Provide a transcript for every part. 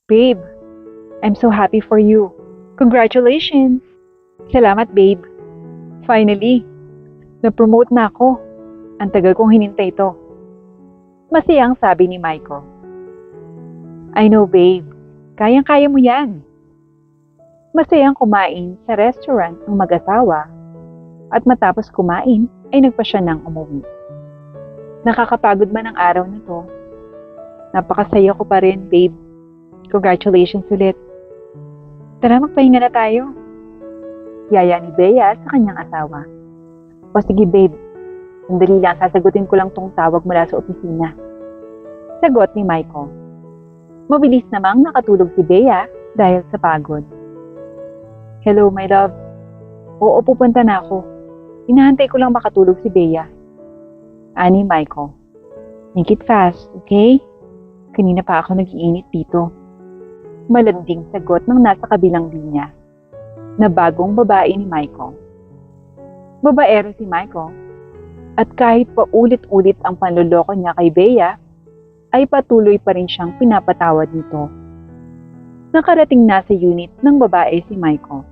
Babe, I'm so happy for you. Congratulations! Salamat, babe. Finally, na-promote na ako. Ang tagal kong hinintay ito. Masayang sabi ni Michael. I know, babe. Kayang-kaya mo yan. Masayang kumain sa restaurant ang mag-asawa at matapos kumain ay nagpa siya ng umuwi. Nakakapagod man ang araw na to. Napakasaya ko pa rin, babe. Congratulations ulit. Tara, magpahinga na tayo. Yaya ni Bea sa kanyang asawa. O sige, babe. Sandali lang, sasagutin ko lang tong tawag mula sa opisina. Sagot ni Michael. Mabilis namang nakatulog si Bea dahil sa pagod. Hello, my love. Oo, pupunta na ako. Hinahantay ko lang makatulog si Bea. Ani Michael. Make it fast, okay? Kanina pa ako nag-iinit dito. Malanding sagot ng nasa kabilang linya na bagong babae ni Michael. Babaero si Michael at kahit pa ulit-ulit ang panloloko niya kay Bea, ay patuloy pa rin siyang pinapatawad nito. Nakarating na sa unit ng babae si Michael.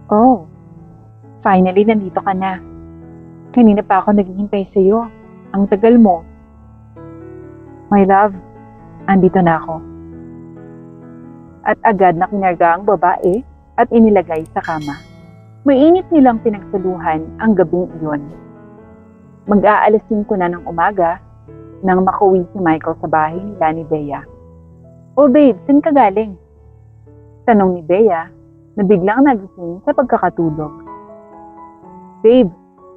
Oh, finally nandito ka na. Kanina pa ako naghihintay sa iyo. Ang tagal mo. My love, andito na ako. At agad na kinarga ang babae at inilagay sa kama. Mainit nilang pinagsaluhan ang gabing iyon. Mag-aalas 5 na ng umaga nang makauwi si Michael sa bahay nila ni Bea. Oh babe, saan ka galing? Tanong ni Bea na biglang nagising sa pagkakatulog. Babe,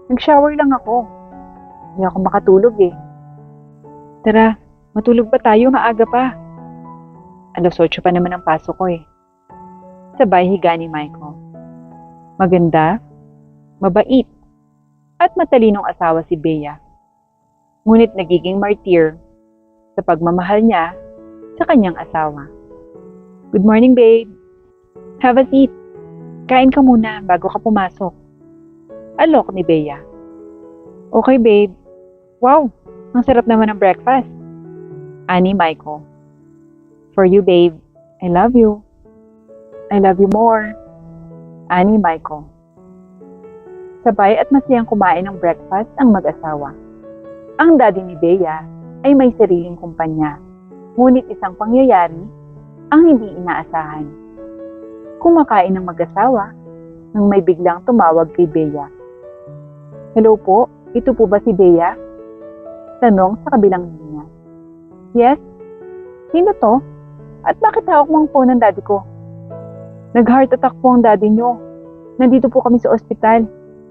nag-shower lang ako. Hindi ako makatulog eh. Tara, matulog pa tayo, maaga pa. 8:00 pa naman ang pasok ko eh. Sabay higa ni Michael. Maganda, mabait, at matalinong asawa si Bea. Ngunit nagiging martir sa pagmamahal niya sa kanyang asawa. Good morning, babe. Have a seat. Kain ka muna bago ka pumasok. Alok ni Bea. Okay, babe. Wow, ang sarap naman ng breakfast. Ani Michael. For you, babe. I love you. I love you more. Ani Michael. Sabay at masayang kumain ng breakfast ang mag-asawa. Ang daddy ni Bea ay may sariling kumpanya, ngunit isang pangyayari ang hindi inaasahan. Kumakain ng mag-asawa nang may biglang tumawag kay Bea. Hello po, ito po ba si Bea? Tanong sa kabilang linya. Yes? Sino to? At bakit hawak mo ang phone ng daddy ko? Nag-heart attack po ang daddy nyo. Nandito po kami sa ospital,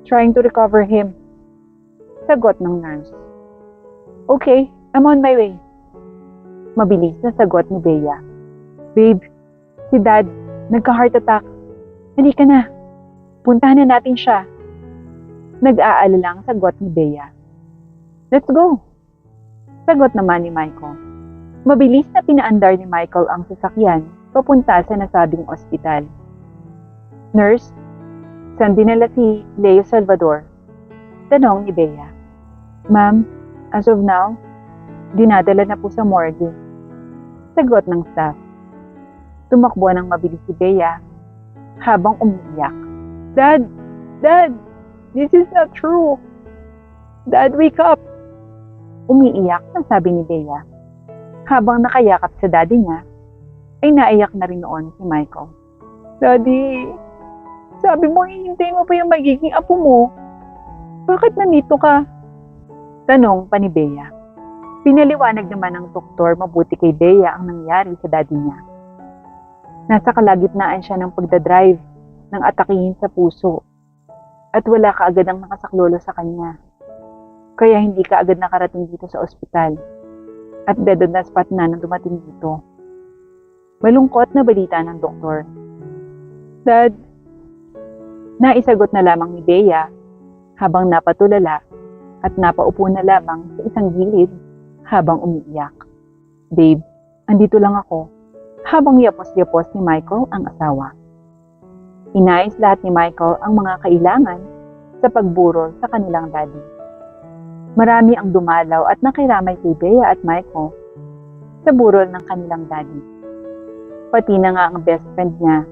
trying to recover him. Sagot ng nurse. Okay, I'm on my way. Mabilis na sagot ni Bea. Babe, si dad, nagka-heart attack. Halika na. Puntahan na natin siya. Nag-aalalang sagot ni Bea. Let's go. Sagot naman ni Michael. Mabilis na pinaandar ni Michael ang sasakyan papunta sa nasabing ospital. Nurse, saan dinala si Leo Salvador? Tanong ni Bea. Ma'am, as of now, dinadala na po sa morgue. Sagot ng staff. Tumakbo ng mabilis si Bea habang umiiyak. Dad! Dad! This is not true! Dad, wake up! Umiiyak na sabi ni Bea. Habang nakayakap sa daddy niya, ay naiyak na rin noon si Michael. Daddy, sabi mo hihintay mo pa yung magiging apo mo. Bakit nandito ka? Tanong pa ni Bea. Pinaliwanag naman ng doktor mabuti kay Bea ang nangyari sa daddy niya. Nasa kalagitnaan siya ng pagdadrive ng atakihin sa puso at wala kaagad ang nakasaklolo sa kanya. Kaya hindi kaagad nakarating dito sa ospital at dead on the spot na nang dumating dito. Malungkot na balita ng doktor. Dad, naisagot na lamang ni Bea habang napatulala at napaupo na lamang sa isang gilid habang umiiyak. Babe, andito lang ako. Habang yapos-yapos ni Michael ang asawa. Inayos lahat ni Michael ang mga kailangan sa pagburol sa kanilang daddy. Marami ang dumalaw at nakiramay kay Bea at Michael sa burol ng kanilang daddy. Pati na nga ang best friend niya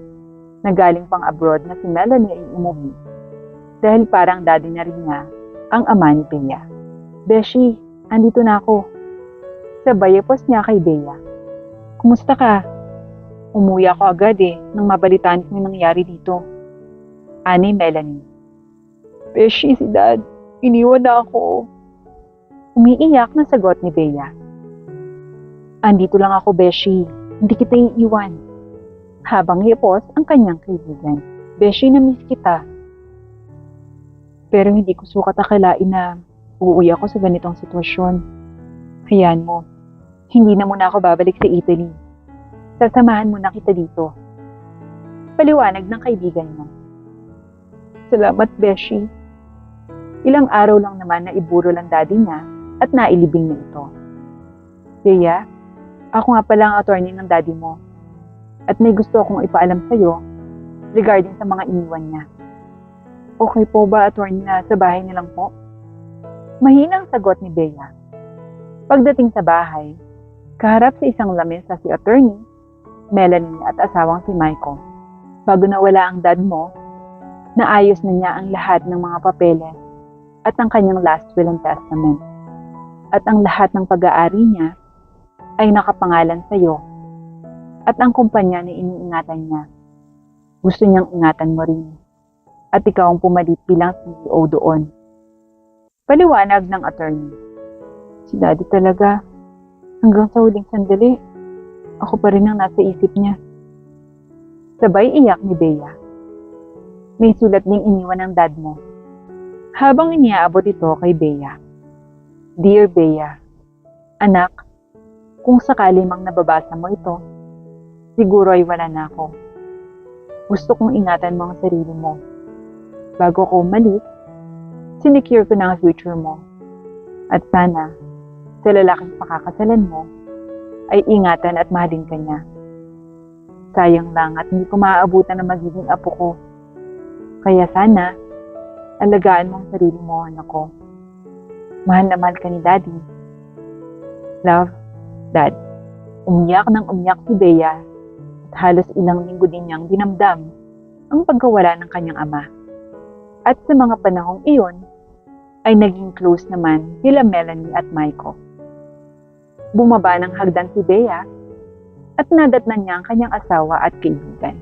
na galing pang abroad na si Melanie ay umuwi dahil parang daddy na rin niya ang ama ni Bea. Beshi, andito na ako. Sabay post niya kay Bea. Kumusta ka? Umuwi ako agad nang mabalitaan ko yung nangyari dito. Ani Melanie. Beshi, si Dad. Iniwan na ako. Umiiyak na sagot ni Bea. Andito lang ako, Beshi. Hindi kita iiwan. Habang hipos ang kanyang kaibigan. Beshi, na-miss kita. Pero hindi ko sukat akalain na uuwi ako sa ganitong sitwasyon. Hayaan mo. Hindi na muna ako babalik sa Italy. Sasamahan muna kita dito. Paliwanag ng kaibigan mo. Salamat, Beshi. Ilang araw lang naman na iburo lang daddy niya at nailibing na ito. Bea, ako nga pala ang attorney ng daddy mo at may gusto akong ipaalam sa'yo regarding sa mga iniwan niya. Okay po ba, attorney, na sa bahay nilang po? Mahinang sagot ni Bea. Pagdating sa bahay, kaharap sa isang lamesa si attorney, Melanie at asawang si Michael. Bago nawala ang dad mo, naayos na niya ang lahat ng mga papeles at ang kanyang last will and testament. At ang lahat ng pag-aari niya ay nakapangalan sa iyo. At ang kumpanya na iniingatan niya, gusto niyang ingatan mo rin. At ikaw ang pumalit bilang CEO doon. Paliwanag ng attorney. Si daddy talaga, hanggang sa huling sandali, ako pa rin ang nasa isip niya. Sabay iyak ni Bea. May sulat ding iniwan ng dad mo. Habang iniaabot ito kay Bea. Dear Bea, anak, kung sakali mang nababasa mo ito, siguro ay wala na ako. Gusto kong ingatan mo ang sarili mo. Bago ko umalis, sinecure ko na ang future mo. At sana, sa lalaking pakakasalan mo, ay ingatan at mahalin ka niya. Sayang lang at hindi ko maaabutan na magiging apo ko. Kaya sana, alagaan mo ang sarili mo, anak ko. Mahal na mahal ka ni Daddy. Love, Dad. Umiyak ng umiyak si Bea at halos ilang linggo din niyang dinamdam ang pagkawala ng kanyang ama. At sa mga panahong iyon, ay naging close naman sila Melanie at Michael. Bumaba ng hagdan si Bea at nadatnan niya ang kanyang asawa at kaibigan.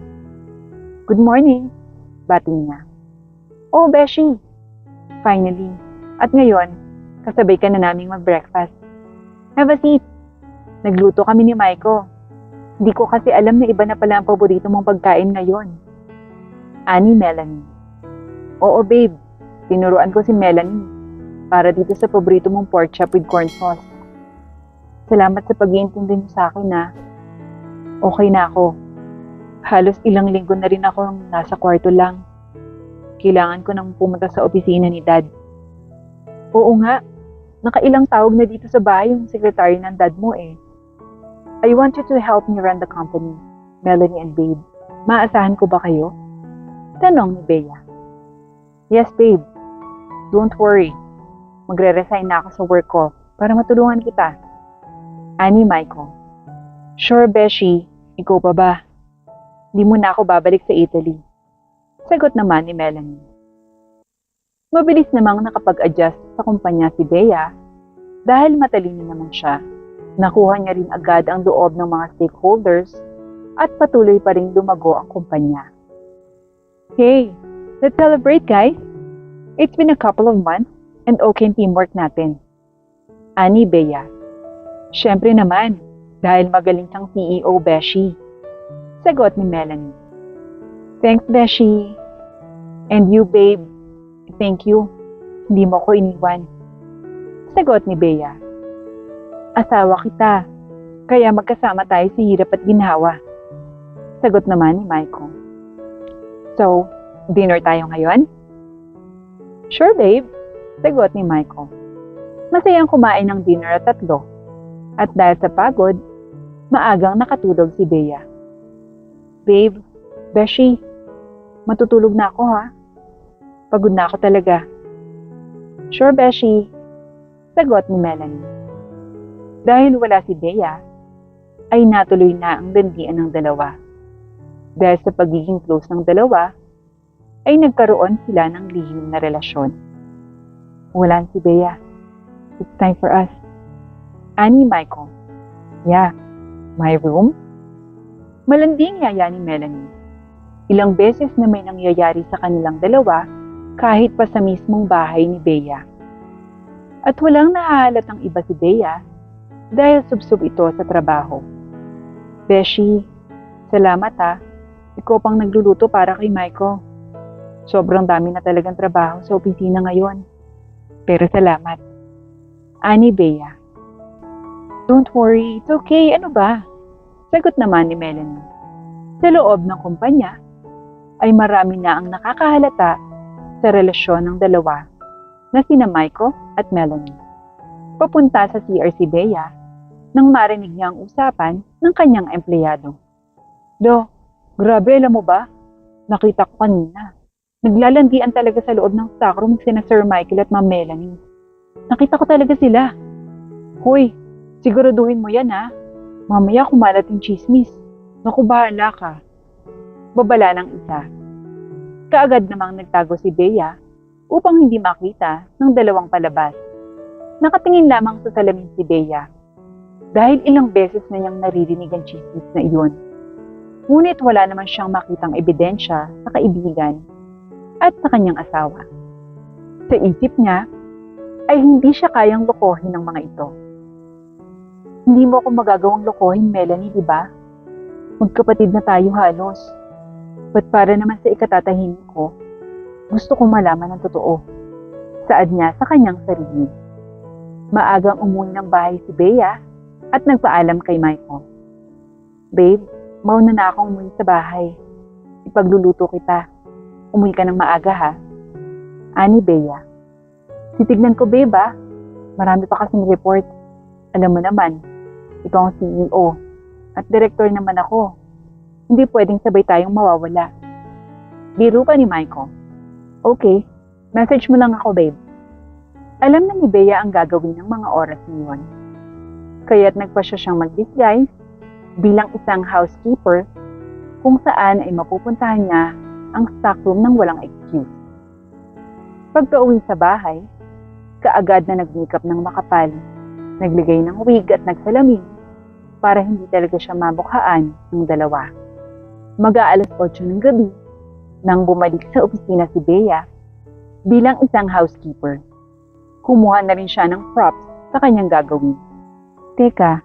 Good morning, bati niya. Oh, Beshi! Finally. At ngayon, kasabay ka na naming mag-breakfast. Have a seat. Nagluto kami ni Michael. Hindi ko kasi alam na iba na pala ang paborito mong pagkain ngayon. Ani Melanie. Oo, babe. Tinuruan ko si Melanie para dito sa paborito mong pork chop with corn sauce. Salamat sa pag-iintindi niyo sa akin na okay na ako. Halos ilang linggo na rin ako nasa kwarto lang. Kailangan ko nang pumunta sa opisina ni Dad. Oo nga, nakailang tawag na dito sa bahay yung secretary ng Dad mo eh. I want you to help me run the company, Melanie and Babe. Maasahan ko ba kayo? Tanong ni Bea. Yes, Babe. Don't worry. Magre-resign na ako sa work ko para matulungan kita. Ani Michael. Sure, Beshi. Ikaw pa ba? Hindi mo na ako babalik sa Italy. Sagot naman ni Melanie. Mabilis namang nakapag-adjust sa kumpanya si Bea dahil matalino naman siya. Nakuha niya rin agad ang loob ng mga stakeholders at patuloy pa rin lumago ang kumpanya. Hey, let's celebrate guys! It's been a couple of months and okay ang teamwork natin. Ani Bea. Siyempre naman, dahil magaling siyang CEO, Beshi. Sagot ni Melanie. Thanks, Beshi. And you, babe. Thank you. Hindi mo ko iniwan. Sagot ni Bea. Asawa kita, kaya magkasama tayo sa hirap at ginhawa. Sagot naman ni Michael. So, dinner tayo ngayon? Sure, babe. Sagot ni Michael. Masayang kumain ng dinner at tatlo. At dahil sa pagod, maagang nakatulog si Bea. Babe, Beshi, matutulog na ako ha. Pagod na ako talaga. Sure, Beshi. Sagot ni Melanie. Dahil wala si Bea, ay natuloy na ang landian ng dalawa. Dahil sa pagiging close ng dalawa, ay nagkaroon sila ng lihim na relasyon. Wala si Bea. It's time for us. Ani Michael. Yeah, my room? Malanding yaya ni Melanie. Ilang beses na may nangyayari sa kanilang dalawa kahit pa sa mismong bahay ni Bea. At walang nahahalatang iba si Bea dahil subsob ito sa trabaho. Beshi, salamat ha. Ikaw pang nagluluto para kay Michael. Sobrang dami na talagang trabaho sa opisina ngayon. Pero salamat. Ani Bea. Don't worry, it's okay. Ano ba? Sagot naman ni Melanie. Sa loob ng kumpanya, ay marami na ang nakakahalata sa relasyon ng dalawa na sina Michael at Melanie. Papunta sa CR si Bea nang marinig niya ang usapan ng kanyang empleyado. Do, grabe alam mo ba? Nakita ko kanina. Naglalandian talaga sa loob ng stockroom sina Sir Michael at Ma'am Melanie. Nakita ko talaga sila. Hoy, siguraduhin mo yan ha. Mamaya kumalat yung chismis. Naku, bahala ka. Babala ng isa. Kaagad namang nagtago si Bea upang hindi makita ng dalawang palabas. Nakatingin lamang sa salamin si Bea dahil ilang beses na niyang naririnig ang chismis na iyon. Ngunit wala naman siyang makitang ebidensya sa kaibigan at sa kanyang asawa. Sa isip niya ay hindi siya kayang lokohin ng mga ito. Hindi mo ako magagawang lokohin, Melanie, di ba? Magkapatid na tayo halos. But para naman sa ikatatahimik ko, gusto kong malaman ang totoo. Saad niya sa kanyang sarili. Maagang umuwi ng bahay si Bea at nagpaalam kay Michael. Babe, mauna na akong umuwi sa bahay. Ipagluluto kita. Umuwi ka ng maaga ha. Ani Bea. Titignan ko, babe ha. Marami pa kasing report. Alam mo naman, ikaw ang CEO at director naman ako. Hindi pwedeng sabay tayong mawawala. Biro pa ni Michael. Okay, message mo lang ako, babe. Alam na ni Bea ang gagawin ng mga oras niyon. Kaya't nagpa siya siyang mag-disguise bilang isang housekeeper kung saan ay mapupuntahan niya ang stockroom ng walang excuse. Pagka-uwi sa bahay, kaagad na nag-makeup ng makapal, naglagay ng wig at nagsalamin para hindi talaga siya mabukhaan ng dalawa. Mag-aalas 8 ng gabi nang bumalik sa opisina si Bea bilang isang housekeeper. Kumuha na rin siya ng props sa kanyang gagawin. Teka,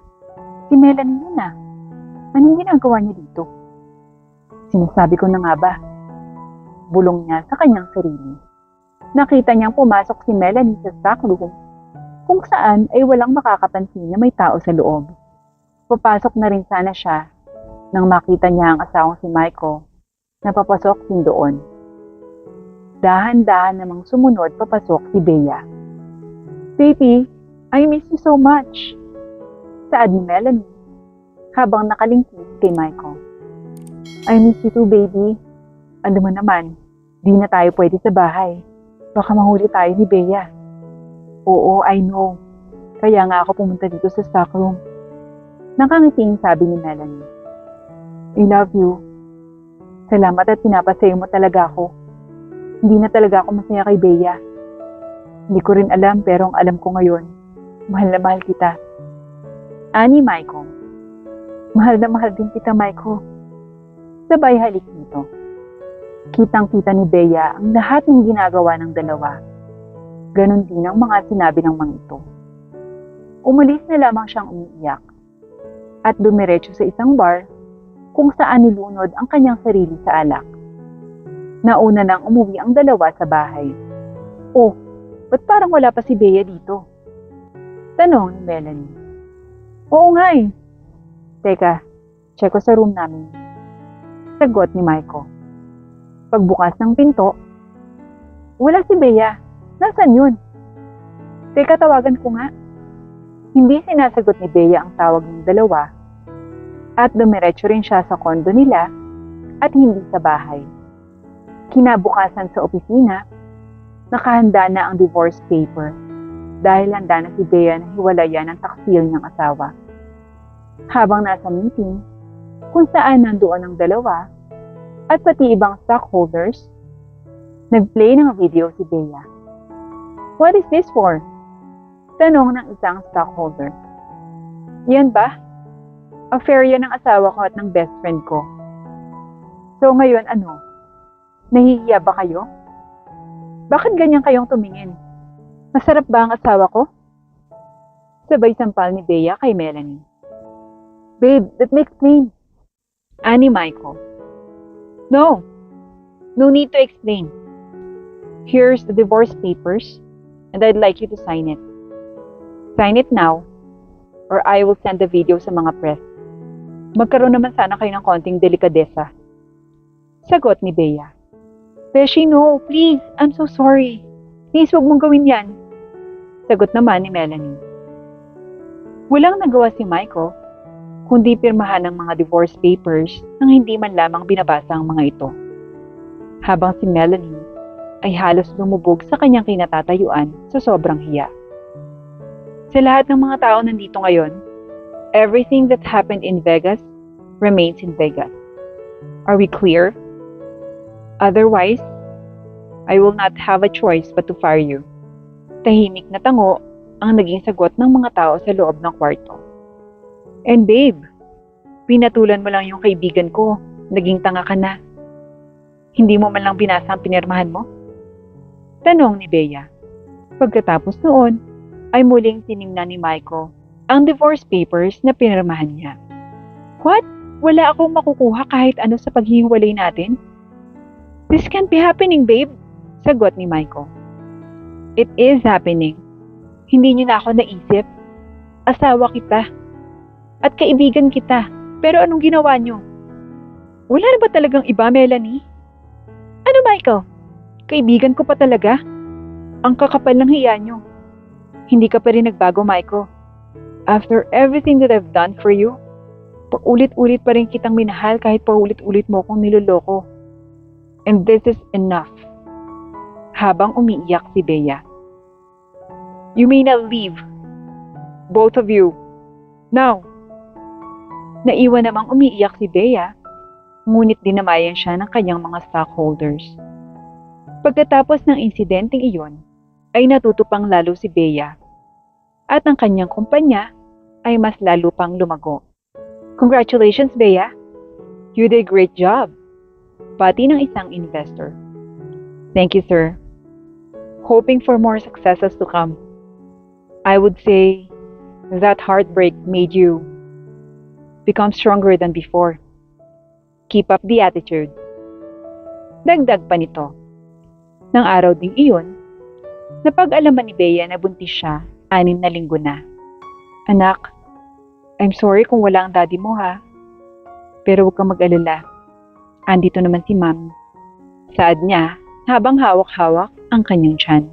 si Melanie yun ah. Anong ginagawa niya dito? Sinasabi ko na nga ba? Bulong niya sa kanyang sarili. Nakita niyang pumasok si Melanie sa stockroom kung saan ay walang makakapansin na may tao sa loob. Papasok na rin sana siya nang makita niya ang asawang si Michael na papasok din doon. Dahan-dahan namang sumunod papasok si Bea. Baby, I miss you so much. Saad ni Melanie habang nakalingkit kay Michael. I miss you too, baby. Alam mo naman, di na tayo pwede sa bahay. Baka mahuli tayo ni Bea. Oo, I know. Kaya nga ako pumunta dito sa stockroom. Nakangiting sabi ni Melanie. I love you. Salamat at pinapasayo mo talaga ako. Hindi na talaga ako masaya kay Bea. Hindi ko rin alam pero ang alam ko ngayon, mahal na mahal kita. Ani Michael. Mahal na mahal din kita, Michael. Sabay halik nito. Kitang-kita ni Bea ang lahat ng ginagawa ng dalawa. Ganon din ang mga sinabi ng mga ito. Umalis na lamang siyang umiiyak at dumiretso sa isang bar kung saan nilunod ang kanyang sarili sa alak. Nauna nang umuwi ang dalawa sa bahay. Oh, ba't parang wala pa si Bea dito? Tanong ni Melanie. Oo nga eh. Teka, check ko sa room namin. Sagot ni Michael. Pagbukas ng pinto, wala si Bea. Nasaan yun? Teka, tawagan ko nga. Hindi sinasagot ni Bea ang tawag ng dalawa at dumiretso rin siya sa kondo nila at hindi sa bahay. Kinabukasan sa opisina, nakahanda na ang divorce paper dahil handa na si Bea na hiwalayan ang taksil niyang asawa. Habang nasa meeting, kung saan nandoon ang dalawa at pati ibang stockholders, nag-play ng video si Bea. "What is this for?" Tanong ng isang stockholder. "Yan ba? Affair yan ng asawa ko at ng best friend ko." "So ngayon ano? Nahihiya ba kayo? Bakit ganyan kayong tumingin? Masarap ba ang asawa ko?" Sabay sampal ni Bea kay Melanie. "Babe, let me explain." Ani Michael. No need to explain. Here's the divorce papers and I'd like you to sign it. Sign it now or I will send the video sa mga press. Magkaroon naman sana kayo ng konting delikadesa. Sagot ni Bea. "Beshi, no, please, I'm so sorry. Please, huwag mong gawin yan." Sagot naman ni Melanie. Walang nagawa si Michael kundi pirmahan ng mga divorce papers nang hindi man lamang binabasa ang mga ito. Habang si Melanie ay halos lumubog sa kanyang kinatatayuan sa sobrang hiya. Sa lahat ng mga tao nandito ngayon, everything that happened in Vegas remains in Vegas. Are we clear? Otherwise, I will not have a choice but to fire you. Tahimik na tango ang naging sagot ng mga tao sa loob ng kwarto. "And babe, pinatulan mo lang yung kaibigan ko. Naging tanga ka na. Hindi mo man lang binasa ang pinirmahan mo?" Tanong ni Bea. Pagkatapos noon, ay muling tiningnan ni Michael ang divorce papers na pinirmahan niya. "What? Wala akong makukuha kahit ano sa paghihiwalay natin?" "This can't be happening, babe," sagot ni Michael. "It is happening. Hindi niyo na ako naisip. Asawa kita. At kaibigan kita. Pero anong ginawa niyo? Wala na ba talagang iba, Melanie?" "Ano, Michael? Kaibigan ko pa talaga? Ang kakapal ng hiya niyo. Hindi ka pa rin nagbago, Michael. After everything that I've done for you, paulit-ulit pa rin kitang minahal kahit paulit-ulit mo kong niloloko. And this is enough." Habang umiiyak si Bea. "You may now leave. Both of you. Now." Naiwan namang umiiyak si Bea, ngunit dinamayan siya ng kanyang mga stockholders. Pagkatapos ng insidenteng iyon, ay natutupang lalo si Bea at ang kanyang kumpanya ay mas lalo pang lumago. "Congratulations, Bea. You did a great job." Pati ng isang investor. "Thank you, sir. Hoping for more successes to come. I would say that heartbreak made you become stronger than before. Keep up the attitude." Dagdag pa nito. Nang araw ding iyon, napag-alaman ni Bea na buntis siya 6 na linggo na. "Anak, I'm sorry kung wala ang daddy mo ha. Pero huwag kang mag-alala. Andito naman si Ma'am." Saad niya habang hawak-hawak ang kanyang tiyan.